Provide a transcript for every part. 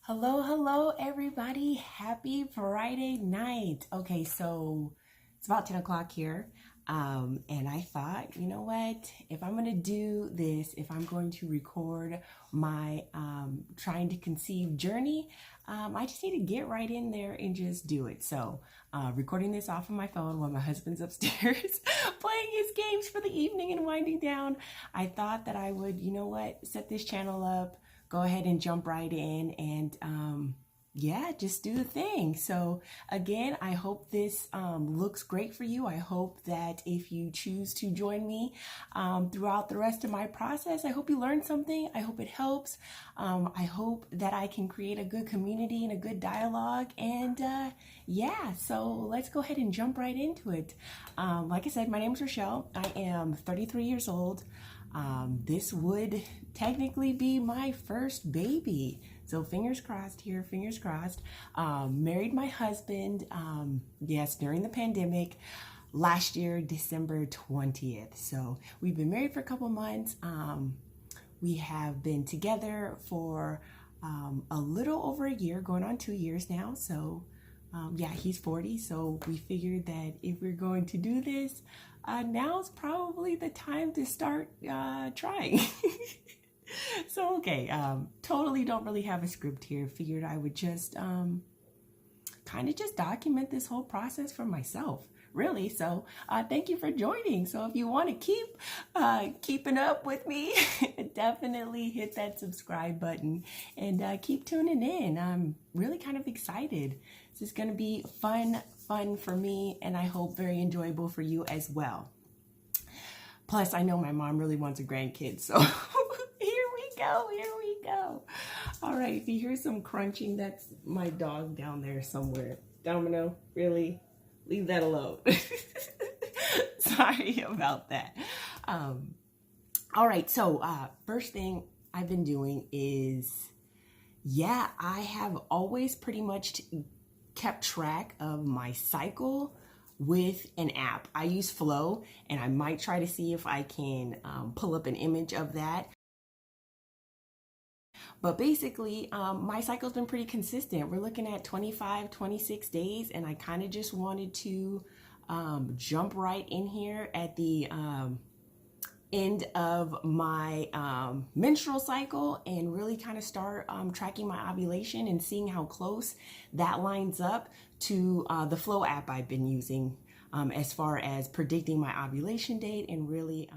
Hello, everybody. Happy Friday night. Okay, so it's about 10 o'clock here. And I thought, you know what? If I'm going to do this, if I'm going to record my trying to conceive journey, I just need to get right in there and just do it. So, recording this off of my phone while my husband's upstairs playing his games for the evening and winding down, I thought that I would, you know what, set this channel up, go ahead and jump right in and yeah, just do the thing. So again, I hope this looks great for you. I hope that if you choose to join me throughout the rest of my process, I hope you learn something. I hope it helps. I hope that I can create a good community and a good dialogue. And yeah, so let's go ahead and jump right into it. Like I said, my name is Rochelle. I am 33 years old. This would technically be my first baby. So fingers crossed here, fingers crossed. Married my husband, yes, during the pandemic last year, December 20th. So we've been married for a couple months. We have been together for a little over a year, going on 2 years now. So yeah, he's 40. So we figured that if we're going to do this, now's probably the time to start trying. So, okay, totally don't really have a script here. Figured I would just kind of just document this whole process for myself, really. So thank you for joining. So if you want to keep keeping up with me, definitely hit that subscribe button and keep tuning in. I'm really kind of excited. This is going to be fun for me, and I hope very enjoyable for you as well. Plus, I know my mom really wants a grandkid, so here we go. All right, if you hear some crunching, that's my dog down there somewhere. Domino, really? Leave that alone. Sorry about that. All right, so first thing I've been doing is, yeah, I have always pretty much kept track of my cycle with an app. I use Flow, and I might try to see if I can pull up an image of that. But basically, my cycle's been pretty consistent. We're looking at 25, 26 days, and I kind of just wanted to jump right in here at the end of my menstrual cycle and really kind of start tracking my ovulation and seeing how close that lines up to the Flow app I've been using as far as predicting my ovulation date and really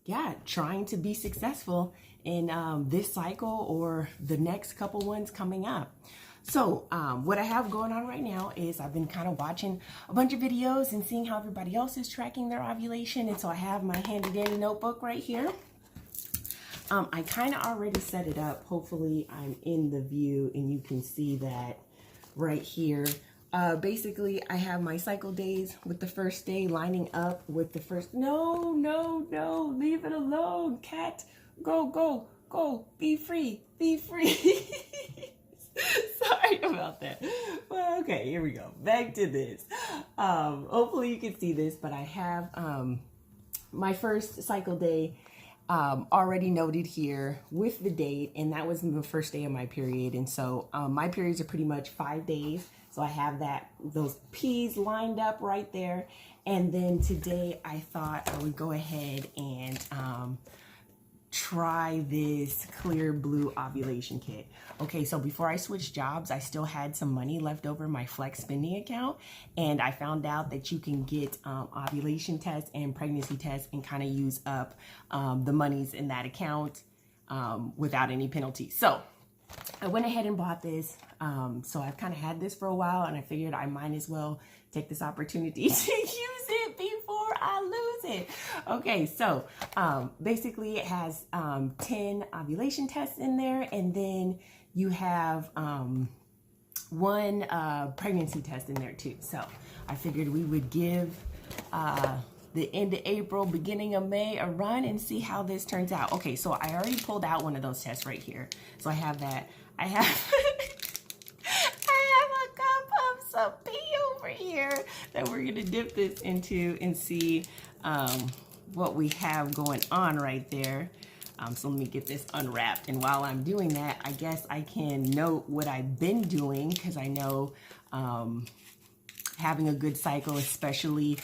yeah, trying to be successful in this cycle or the next couple ones coming up. So what I have going on right now is I've been kind of watching a bunch of videos and seeing how everybody else is tracking their ovulation. And so I have my handy dandy notebook right here. I kind of already set it up. Hopefully I'm in the view and you can see that right here. Basically, I have my cycle days with the first day lining up with the first. No, leave it alone, cat. Go, be free. Sorry about that. Well, okay, here we go. Back to this. Hopefully you can see this, but I have my first cycle day already noted here with the date, and that was the first day of my period. And so my periods are pretty much 5 days. So I have those P's lined up right there. And then today I thought I would go ahead and try this clear blue ovulation kit. Okay, so before I switched jobs, I still had some money left over in my Flex spending account, and I found out that you can get ovulation tests and pregnancy tests and kind of use up the monies in that account without any penalty. So I went ahead and bought this. So I've kind of had this for a while, and I figured I might as well take this opportunity to use it before I lose it. Okay, so basically it has 10 ovulation tests in there, and then you have one pregnancy test in there too. So I figured we would give the end of April, beginning of May a run and see how this turns out. Okay, so I already pulled out one of those tests right here. So I have that. I have a cup of some pee over here that we're gonna dip this into and see what we have going on right there. So let me get this unwrapped. And while I'm doing that, I guess I can note what I've been doing, because I know having a good cycle, especially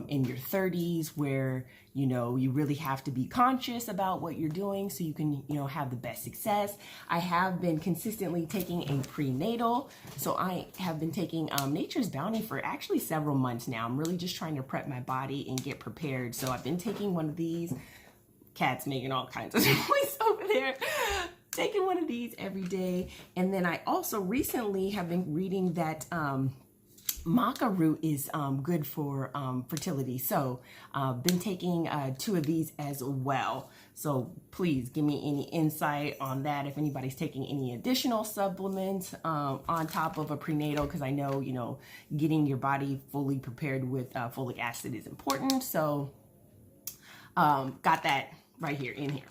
in your 30s, where, you know, you really have to be conscious about what you're doing so you can, you know, have the best success. I have been consistently taking a prenatal. So I have been taking Nature's Bounty for actually several months now. I'm really just trying to prep my body and get prepared. So I've been taking one of these. Cat's making all kinds of noise over there. Taking one of these every day. And then I also recently have been reading that maca root is good for fertility. So been taking 2 of these as well. So please give me any insight on that, if anybody's taking any additional supplements on top of a prenatal, because I know, you know, getting your body fully prepared with folic acid is important. So got that right here in here.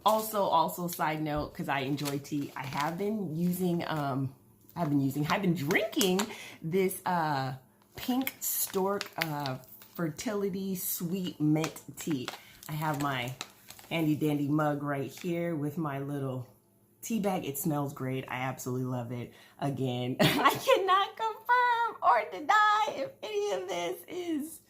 Also side note, because I enjoy tea, I've been drinking this Pink Stork fertility sweet mint tea. I have my handy dandy mug right here with my little tea bag. It smells great. I absolutely love it. Again, I cannot confirm or deny if any of this is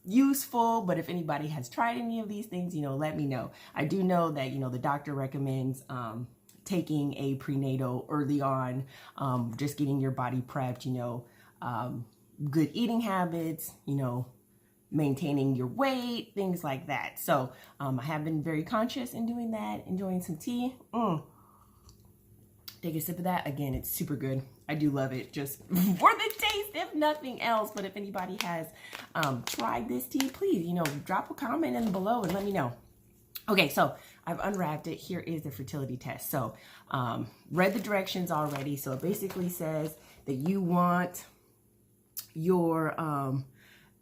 useful, but if anybody has tried any of these things, you know, let me know. I do know that, you know, the doctor recommends taking a prenatal early on, just getting your body prepped, you know, good eating habits, you know, maintaining your weight, things like that. So I have been very conscious in doing that, enjoying some tea. Take a sip of that. Again, it's super good. I do love it, just for the taste, if nothing else. But if anybody has tried this tea, please, you know, drop a comment in below and let me know. Okay, so I've unwrapped it. Here is the fertility test. So read the directions already. So it basically says that you want your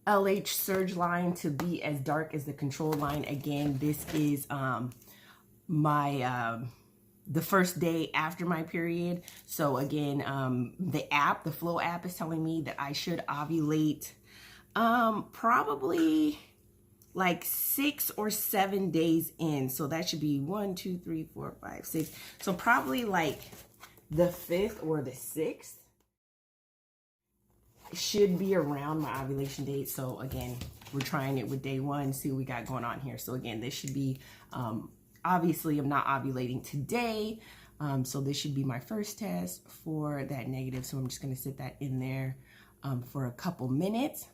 LH surge line to be as dark as the control line. Again, this is the first day after my period. So again, the Flow app is telling me that I should ovulate probably like 6 or 7 days in. So that should be 1, 2, 3, 4, 5, 6. So probably like the 5th or the 6th should be around my ovulation date. So again, we're trying it with day 1, see what we got going on here. So again, this should be, obviously I'm not ovulating today. So this should be my first test for that negative. So I'm just going to sit that in there for a couple minutes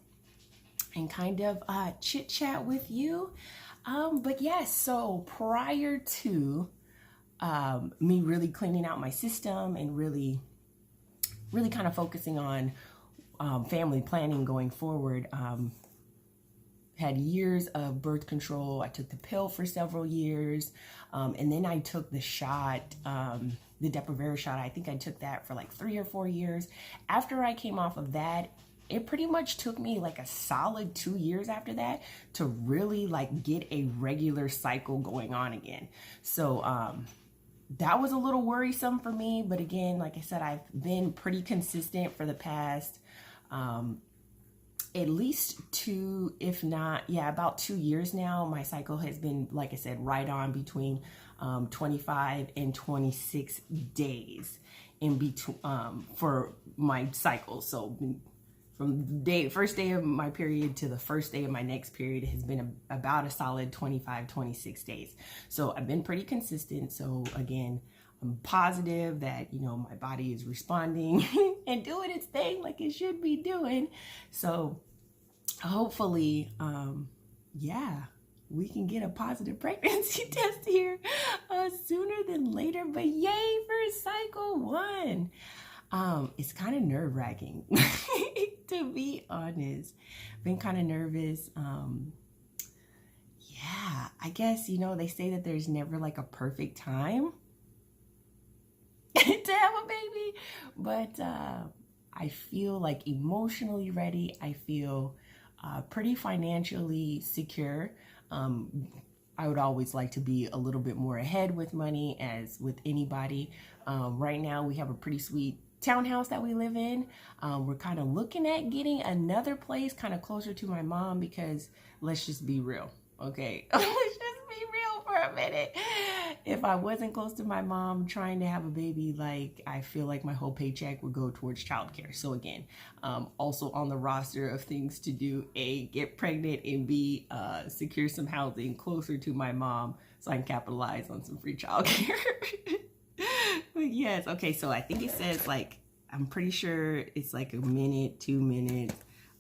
and kind of chit chat with you. But yes, so prior to me really cleaning out my system and really kind of focusing on family planning going forward, had years of birth control. I took the pill for several years, and then I took the shot, the Depo-Provera shot. I think I took that for like 3 or 4 years. After I came off of that, it pretty much took me like a solid 2 years after that to really like get a regular cycle going on again. So that was a little worrisome for me. But again, like I said, I've been pretty consistent for the past at least 2, if not, about 2 years now. My cycle has been, like I said, right on between 25 and 26 days in between for my cycle. So from the first day of my period to the first day of my next period has been about a solid 25, 26 days. So I've been pretty consistent. So again, I'm positive that, you know, my body is responding and doing its thing like it should be doing. So hopefully, we can get a positive pregnancy test here sooner than later. But yay for cycle 1. It's kind of nerve-wracking, to be honest. Been kind of nervous. I guess, you know, they say that there's never like a perfect time to have a baby, but I feel like emotionally ready. I feel pretty financially secure. I would always like to be a little bit more ahead with money, as with anybody. Right now we have a pretty sweet townhouse that we live in. We're kind of looking at getting another place kind of closer to my mom, because let's just be real, okay? Let's just be real for a minute. If I wasn't close to my mom trying to have a baby, like, I feel like my whole paycheck would go towards childcare. So again, also on the roster of things to do: A, get pregnant, and B, secure some housing closer to my mom so I can capitalize on some free childcare. But yes, okay, so I think it says, like, I'm pretty sure it's like a minute, 2 minutes.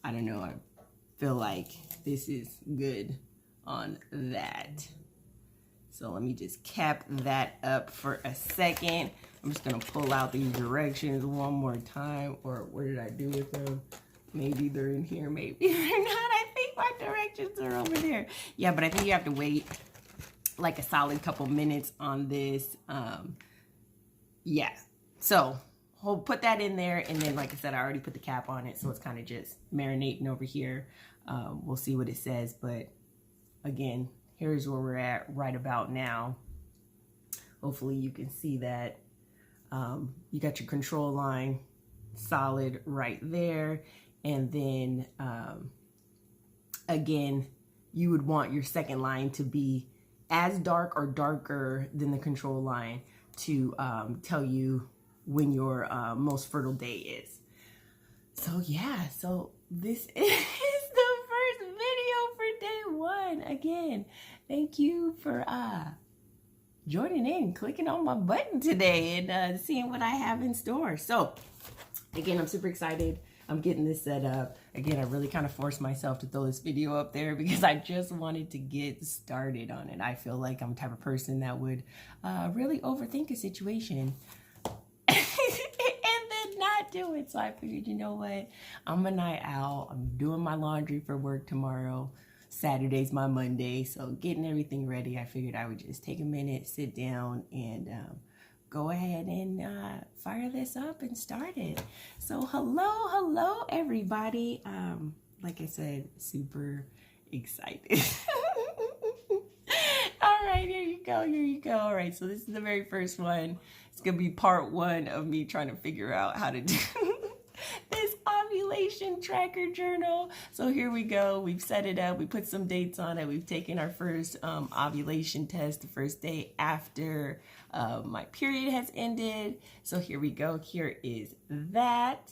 I don't know. I feel like this is good on that. So let me just cap that up for a second. I'm just gonna pull out these directions one more time. Or where did I do with them? Maybe they're in here, maybe they're not. I think my directions are over there. Yeah, but I think you have to wait like a solid couple minutes on this. Yeah, so we'll put that in there, and then, like I said, I already put the cap on it, so it's kind of just marinating over here. We'll see what it says, but again, here's where we're at right about now. Hopefully you can see that. You got your control line solid right there, and then again, you would want your second line to be as dark or darker than the control line to tell you when your most fertile day is. So yeah, so this is the first video for day one. Again, thank you for joining in, clicking on my button today, and seeing what I have in store. So again, I'm super excited. I'm getting this set up. Again, I really kind of forced myself to throw this video up there because I just wanted to get started on it. I feel like I'm the type of person that would really overthink a situation and then not do it. So I figured, you know what? I'm a night owl. I'm doing my laundry for work tomorrow. Saturday's my Monday. So getting everything ready, I figured I would just take a minute, sit down, and go ahead and fire this up and start it. So hello everybody. Like I said, super excited. All right, here you go. All right, so this is the very first one. It's gonna be part one of me trying to figure out how to do this ovulation tracker journal. So here we go. We've set it up. We put some dates on it. We've taken our first ovulation test the first day after my period has ended. So here we go. Here is that.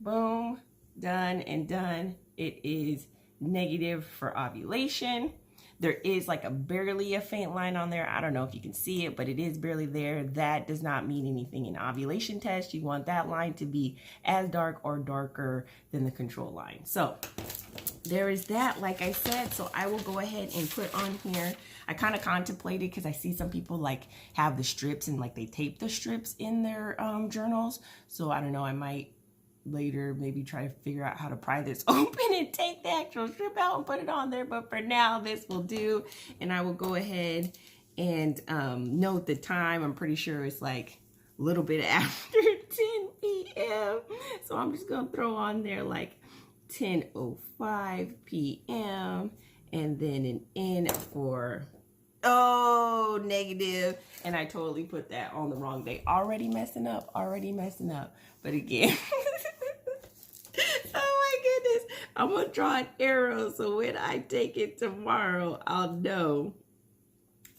Boom. Done and done. It is negative for ovulation. There is like barely a faint line on there. I don't know if you can see it, but it is barely there. That does not mean anything in ovulation test. You want that line to be as dark or darker than the control line. So there is that, like I said. So I will go ahead and put on here. I kind of contemplated, because I see some people like have the strips and like they tape the strips in their journals. So I don't know, I might later maybe try to figure out how to pry this open and take the actual strip out and put it on there, but for now this will do. And I will go ahead and note the time. I'm pretty sure it's like a little bit after 10 p.m. so I'm just gonna throw on there like 10:05 p.m. and then an N for negative, and I totally put that on the wrong day. Already messing up, but again oh my goodness, I'm gonna draw an arrow so when I take it tomorrow I'll know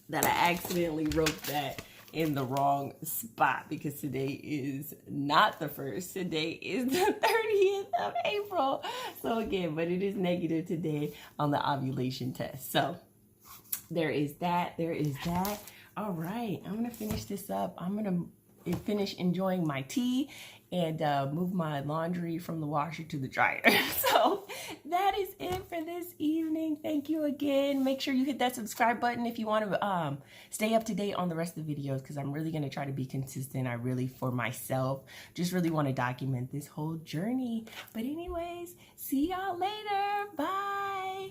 that I accidentally wrote that in the wrong spot, because today is not the 1st, today is the 30th of April. So again, but it is negative today on the ovulation test. So there is that. All right, I'm gonna finish this up. I'm gonna finish enjoying my tea and move my laundry from the washer to the dryer. So that is it for this evening. Thank you again. Make sure you hit that subscribe button if you want to stay up to date on the rest of the videos, because I'm really going to try to be consistent. I really, for myself, just really want to document this whole journey. But anyways, see y'all later. Bye.